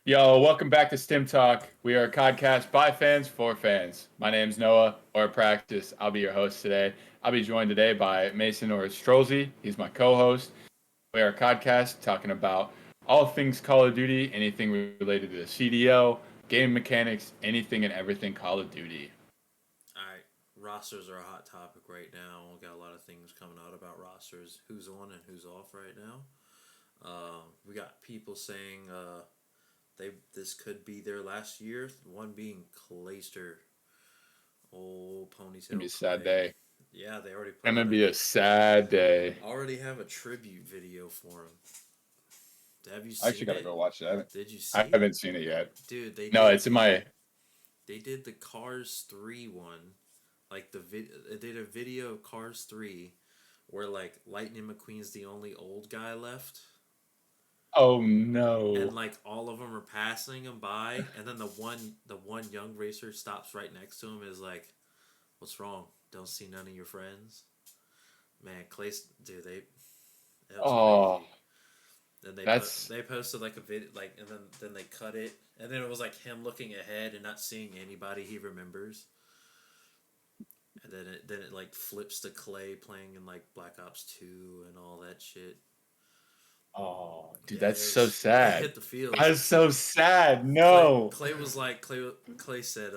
Yo, welcome back to Stim Talk. We are a podcast by fans for fans. My name's Noah, or Practice. I'll be your host today. I'll be joined today by Mason or Strolzy. He's my co-host. We are a podcast talking about all things Call of Duty, anything related to the CDO, game mechanics, anything and everything Call of Duty. All right, rosters are a hot topic right now. We got a lot of things coming out about rosters, who's on and who's off right now. We got people saying they this could be their last year. One being Clayster, old It's gonna be ponytail a sad Clay. day. Yeah, they already put Gonna out a be a sad day. already have a tribute video for him. Have you I actually seen gotta it? go watch that. Did you I see it, haven't seen it yet. dude? No, it's in my. They did the Cars 3 one, like they did a video of Cars 3 where like Lightning McQueen's the only old guy left, Oh and no. like all of them are passing him by, and then the one young racer stops right next to him is like, "What's wrong? Don't see none of your friends." Man, Clay, dude, that was Oh, crazy. Then that's they posted like a video like, and then they cut it, and then it was like him looking ahead and not seeing anybody he remembers. And then it like flips to Clay playing in like Black Ops 2 and all that shit. Oh, dude, Yeah, that's so it sad. hit the feels. That's so sad. Clay No. Clay was like Clay said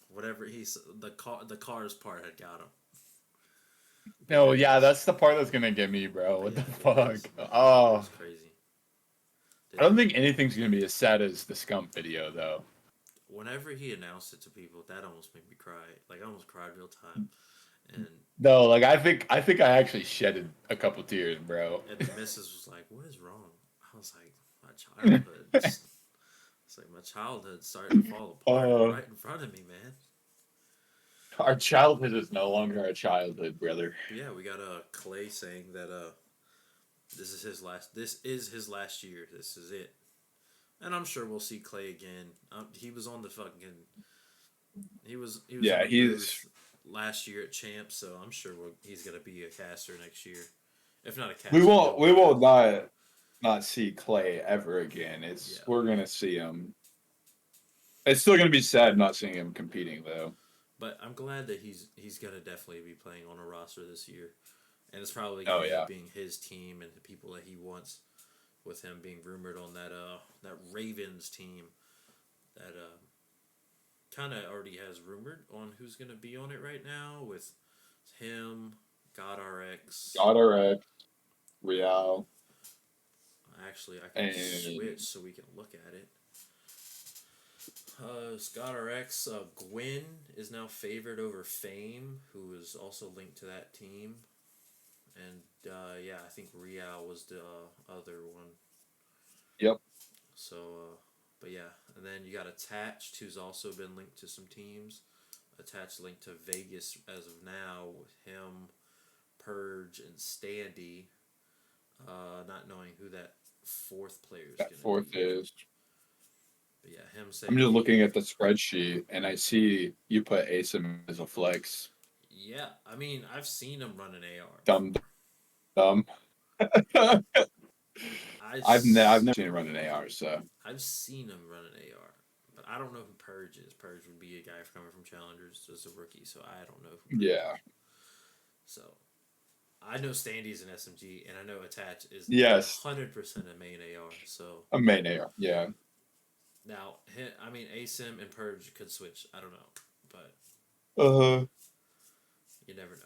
whatever the cars part had got him No, yeah, because that's the part that's gonna get me, bro. What the yeah, fuck? it Oh, was crazy. I Did don't think anything's gonna be as sad as the Scump video, though. Whenever he announced it to people, that almost made me cry. Like I almost cried real time. And No, like I think I actually shedded a couple tears, bro. the missus was like, "What is wrong?" I was like, "My childhood." It's like my childhood starting to fall apart uh, right in front of me, man. our childhood is no longer our childhood, brother. But yeah, we got Clay saying that this is his last year. This is it. And I'm sure we'll see Clay again. He was on the fucking he was in Yeah, the he's. booth last year at Champs, so I'm sure he's gonna be a caster next year. If not a We caster, won't. he'll We be will not see Clay ever again. yeah. It's we're gonna see him. It's still gonna be sad not seeing him competing, though. But I'm glad that he's gonna definitely be playing on a roster this year, and it's probably gonna Oh end up yeah. being his team and the people that he wants. With him being rumored on that Ravens team that kind of already has rumored on who's gonna be on it right now with him, God RX. Goddard, Real, Actually, I can switch and so we can look at it. Scott RX, Gwyn is now favored over Fame, who is also linked to that team. And yeah, I think Real was the other one. yep. So, but yeah, and then you got Attached, who's also been linked to some teams. Attached linked to Vegas as of now with him, Purge, and Standy. Not knowing who that fourth player is That gonna fourth be. is. But yeah, him I'm saying just he. looking at the spreadsheet and I see you put ASIM as a flex. Yeah, I mean, I've seen him run an AR Dumb, before. dumb. I I've s- never seen him run an AR, so I've seen him run an AR, but I don't know who Purge is. Purge would be a guy coming from Challengers as a rookie, so I don't know who Purge yeah. is. So I know Standy's an SMG, and I know Attach is Yes. 100% a main AR. So A main AR. Yeah. now, I mean, ASIM and Purge could switch. I don't know, but Uh you never know.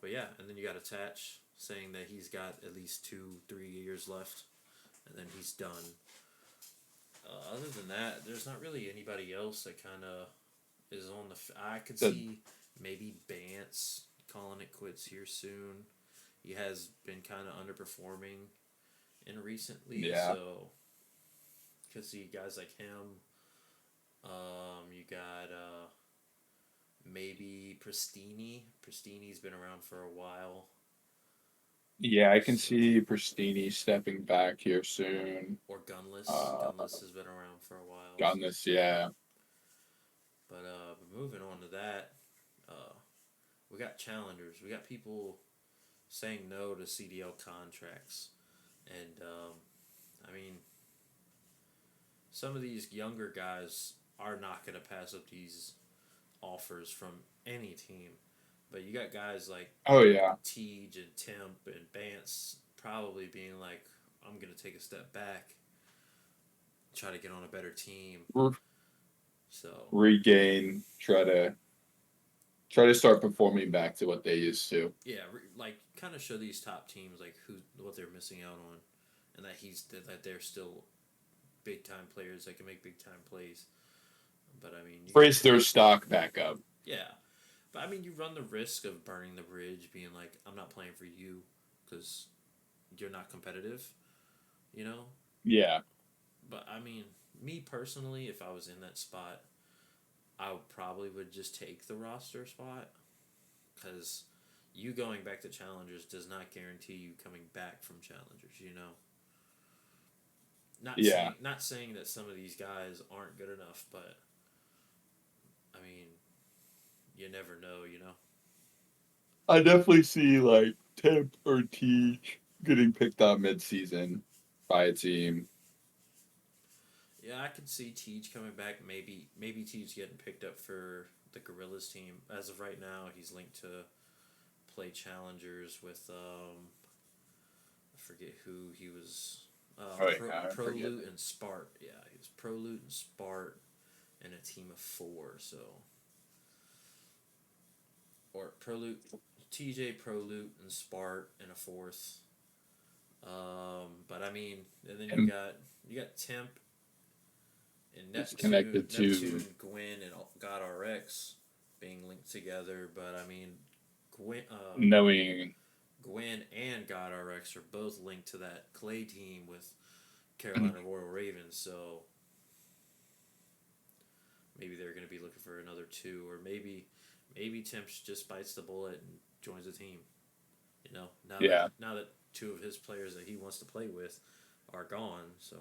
But yeah, and then you got Attach saying that he's got at least 2, 3 years left, and then he's done. Other than that, there's not really anybody else that kind of is on the. I could the see maybe Bance calling it quits here soon. He has been kind of underperforming in recently, yeah. so could see guys like him. You got maybe Pristini. Pristini's been around for a while, Yeah, I can so see Pristini stepping back here soon. or Gunless. Uh Gunless has been around for a while. Gotten this, yeah. But moving on to that, uh, we got challengers. We got people saying no to CDL contracts, and I mean, some of these younger guys are not going to pass up these offers from any team. But you got guys like Oh yeah. Teej and Temp and Bance probably being like, I'm going to take a step back, try to get on a better team. So Regain, try to start performing back to what they used to. yeah, like kind of show these top teams like who what they're missing out on, and that they're still big time players that can make big time plays. But I mean, Raise their stock back up. yeah, but I mean, you run the risk of burning the bridge, being like, I'm not playing for you because you're not competitive, you know. Yeah. But I mean, me personally, if I was in that spot, I probably would just take the roster spot because you going back to challengers does not guarantee you coming back from challengers. You know, Yeah. not saying that some of these guys aren't good enough, but I mean, you never know. You know. I definitely see like Temp or Teach getting picked up mid-season by a team. Yeah, I could see Teach coming back. Maybe Teach getting picked up for the Gorillas team. As of right now, he's linked to play challengers with I forget who he was. Right now, I Pro forget. Loot and Spart. Yeah, he was Pro Loot and Spart and a team of 4. So or Pro Loot, TJ Pro Loot and Spart and a 4th. But I mean, and then And you got Temp and it's connected to Gwen, and God RX being linked together. But I mean, Gwen, knowing. Gwen and God RX are both linked to that Clay team with Carolina Royal Ravens. So maybe they're going to be looking for another 2, or maybe Temp just bites the bullet and joins the team. You know, Yeah. now that 2 of his players that he wants to play with are gone. So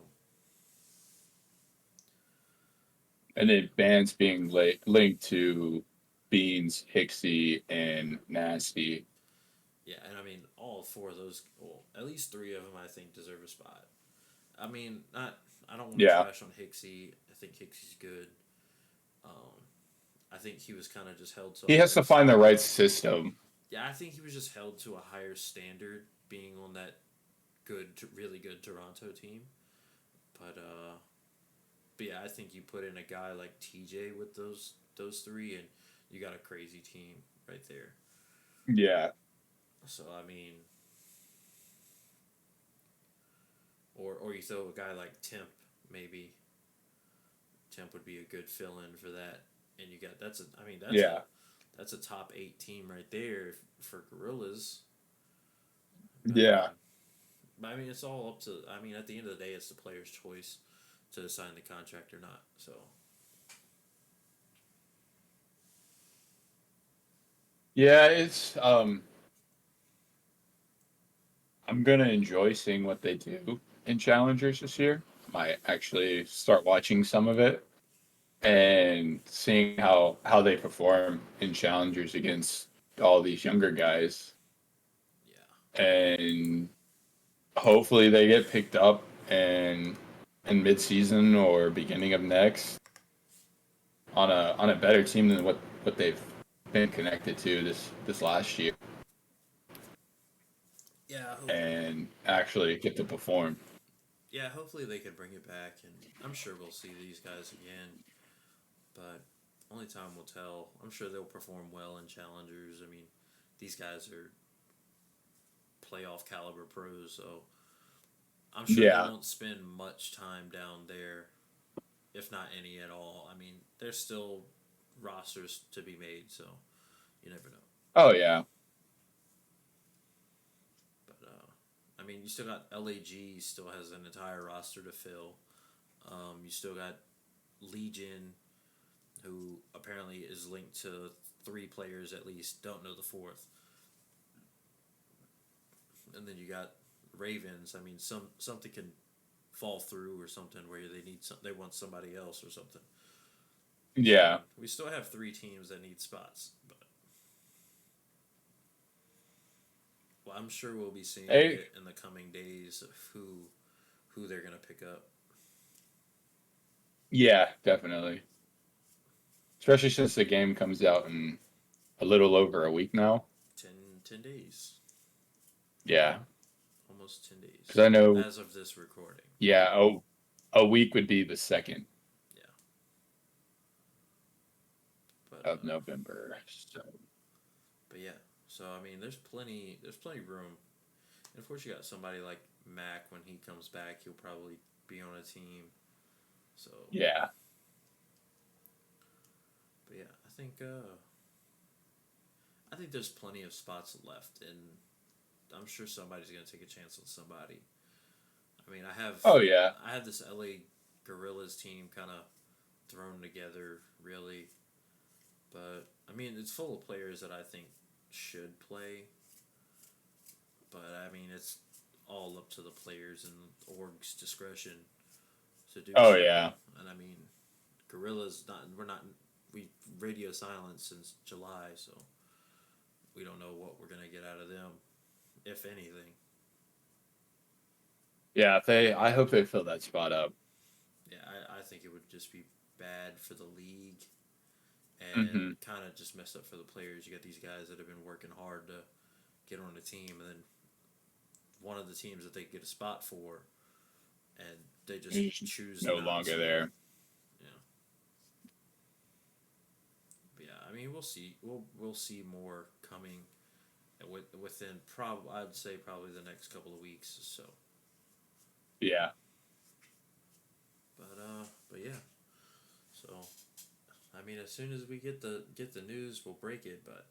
And then bands being linked to Beans, Hixie, and Nasty. yeah, and I mean all 4 of those, well, at least 3 of them I think deserve a spot. I mean, not I don't want to Yeah. trash on Hixie. I think Hixie's good. Um, I think he was kind of just held to a He has higher. to find the right system. Yeah, I think he was just held to a higher standard being on that really good Toronto team. But but yeah, I think you put in a guy like TJ with those 3, and you got a crazy team right there. Yeah. So I mean, or you throw a guy like Temp, maybe Temp would be a good fill in for that, and you got Yeah. that's a top 8 team right there for Gorillas. But Yeah. I mean, it's all up to. I mean, at the end of the day, it's the player's choice to sign the contract or not. So Yeah, it's I'm gonna enjoy seeing what they do in Challengers this year. Might actually start watching some of it and seeing how they perform in Challengers against all these younger guys. yeah, And hopefully they get picked up and in mid-season or beginning of next on a better team than what they've been connected to this last year yeah, and actually get to perform. yeah. Hopefully they can bring it back, and I'm sure we'll see these guys again. But only time will tell. I'm sure they'll perform well in challengers. I mean, these guys are playoff caliber pros, so I'm sure they Yeah. won't spend much time down there, if not any at all. I mean, there's still rosters to be made, so you never know. Oh yeah. But I mean, you still got LAG still has an entire roster to fill. You still got Legion, who apparently is linked to 3 players at least. Don't know the 4th. And then you got Ravens. I mean, something can fall through or something where they want somebody else or something. So I Yeah. mean, we still have 3 teams that need spots, but well, I'm sure we'll be seeing Hey, it in the coming days of who they're gonna pick up. Yeah, definitely. Especially since the game comes out in a little over a week now. 10 days. Yeah, Almost 10 because I days know. as of this recording. Yeah, a week would be the 2nd Yeah. But of November. So but yeah. So I mean, there's plenty room. And of course, you got somebody like Mac. When he comes back, he'll probably be on a team. So, yeah. but yeah, I think there's plenty of spots left, and I'm sure somebody's gonna take a chance on somebody. I mean, Oh yeah. I have this LA Gorillas team kind of thrown together, really, but I mean, it's full of players that I think should play, but I mean, it's all up to the players and org's discretion to do Oh so. yeah. And I mean, Gorillas we radio silence since July, so we don't know what we're gonna get out of them, if anything. Yeah, if they I hope they fill that spot up. Yeah, I think it would just be bad for the league and Hmm. kind of just messed up for the players. You got these guys that have been working hard to get on a team, and then one of the teams that they get a spot for, and they just choose No not longer to. there. Yeah, but yeah. I mean, we'll see. We'll see more coming within I'd say probably the next couple of weeks. So, Yeah. but yeah. So I mean, as soon as we get the news, we'll break it. But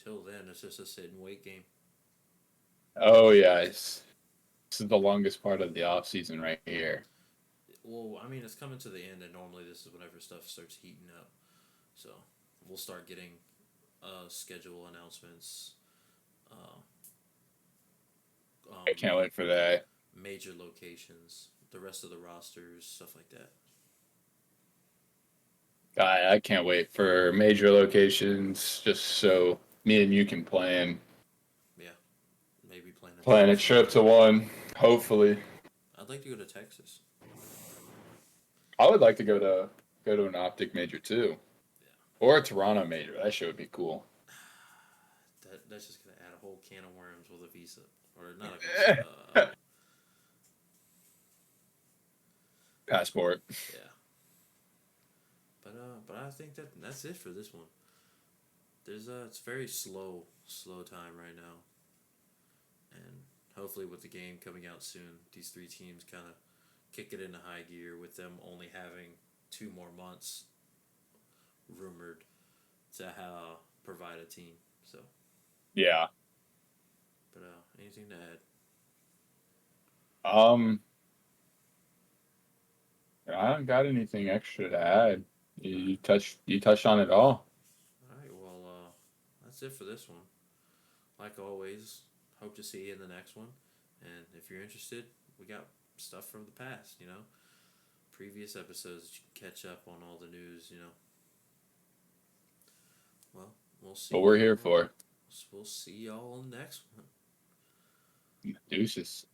till then, it's just a sit and wait game. Oh yeah. This is the longest part of the off season right here. Well, I mean, it's coming to the end, and normally this is whenever stuff starts heating up. So we'll start getting schedule announcements, uh, I can't wait for that. major locations, the rest of the rosters, stuff like that. I can't wait for major locations just so me and you can Yeah, maybe plan a trip trip somewhere. to one. Hopefully. I'd like to go to Texas. I would like to go to an optic major too. Yeah, Or a Toronto major. That shit would be cool. that's just gonna add a whole can of worms with a visa, or not a visa. Passport. Yeah, but I think that's it for this one. It's very slow time right now, and hopefully with the game coming out soon, these three teams kind of kick it into high gear with them only having 2 more months rumored to provide a team. So, Yeah. but anything to add? Um, I don't got anything extra to add. All right, You touched on it all. all right. Well, that's it for this one. Like always, hope to see you in the next one. And if you're interested, we got stuff from the past. Previous episodes that you can catch up on all the news. Well, we'll see But we're here y'all. for We'll see y'all next one. deuces.